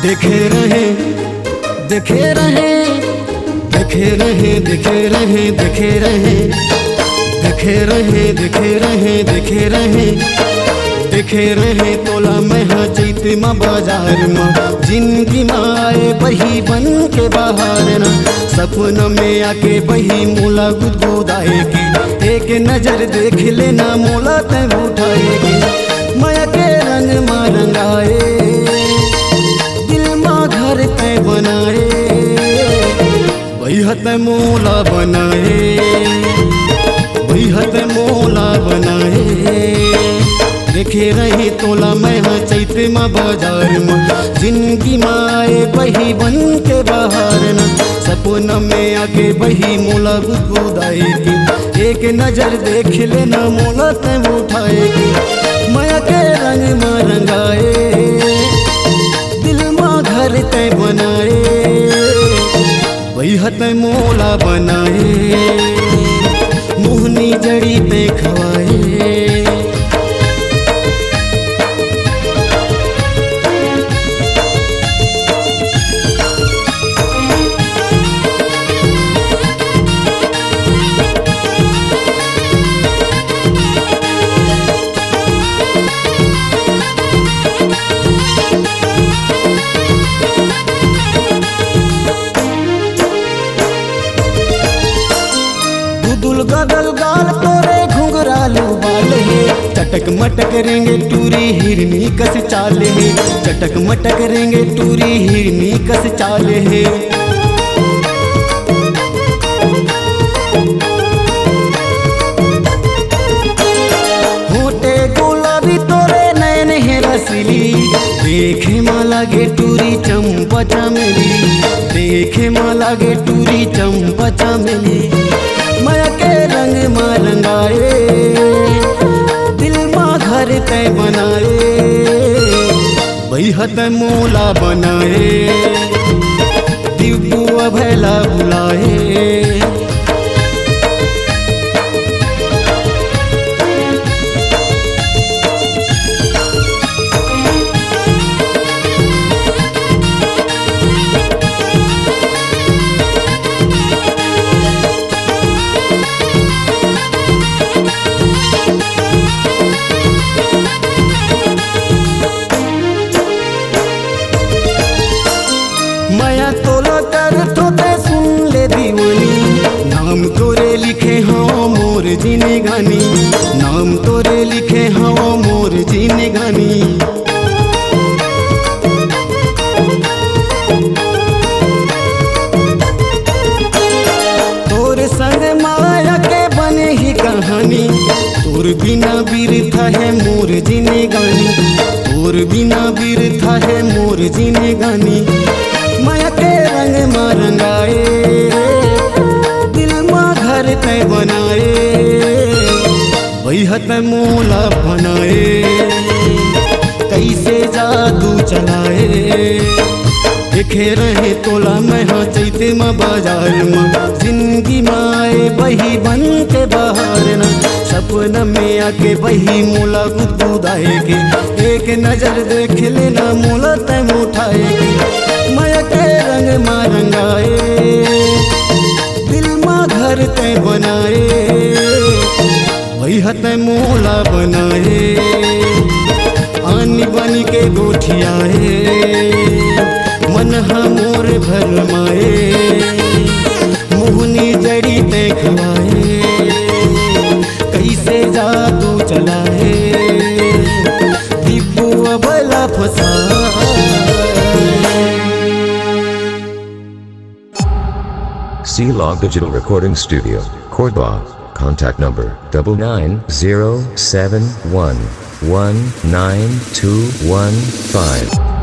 देखे रहे देखे रहे देखे रहे देखे रहे देखे रहे देखे रहे देखे रहे देखे रहे देखे रहे तोला मैं चैत में बाजार में जिंदगी में आए बही बन के बाहर न सपन में आके बही मोला गुदगुदाए के एक नजर देख लेना मोला तय उठाएगी माया के रंग में रंगाए घर तय बनाए बहत मोला बनाए बहत मोला बनाए देखे रहे तोला मैं चैत में बाजार में जिंदगी में आए बही बन के बाहर न सपन में आके बही मोला गुदगुदाएगी एक नजर देख लेना मोला तय उठाएगी माया के रंग में रंगाए घर तय बनाए बहत मोला बनाए मोहनी जड़ी पे खवाए गदल गाल तोरे घुंघरालू बाले चटक मटक रेंगे टूरी हिरनी कस चाले चटक मटक रेंगे टूरी हिरनी कस चाले होटे गुलाबी तोरे नैन है रसीली देखे माँ लागे टूरी चंपा चमेली देखे माँ लागे टूरी चंपा चमेली माया के रंग में रंगाए दिल में घर तय बनाए बहत मोला बनाए दिव्यू भैला बुलाए माया तोला कर तोते सुन ले दीवानी नाम तोरे लिखे हाँ मोर जीने गानी नाम तोरे लिखे हाँ मोर जीने गानी तोरे संग माया के बने ही कहानी तोर बिना बिरथा है मोर जीने गानी तोर बिना बिरथा है मोर जीने गानी माया के रंग में रंगाए दिल में घर तय बनाए बहत मोला बनाए कैसे जादू चलाए देखे रहे तोला मैं चैत में बाजार में जिंदगी में आए बही बन के बाहर न सपन में आके बही मोला गुदगुदाएगी एक नजर देख लेना मोला तय उठाएगी माया के रंग में रंगाए दिल में घर तय बनाए बहत मोला बनाए आनी बन के गोठियाए मन मोर भरमाए मोहनी जड़ी तय खवाए कैसे जादू चलाए दीपू अबला फसाए C-Log Digital Recording Studio, Cordoba. Contact number 99071192115.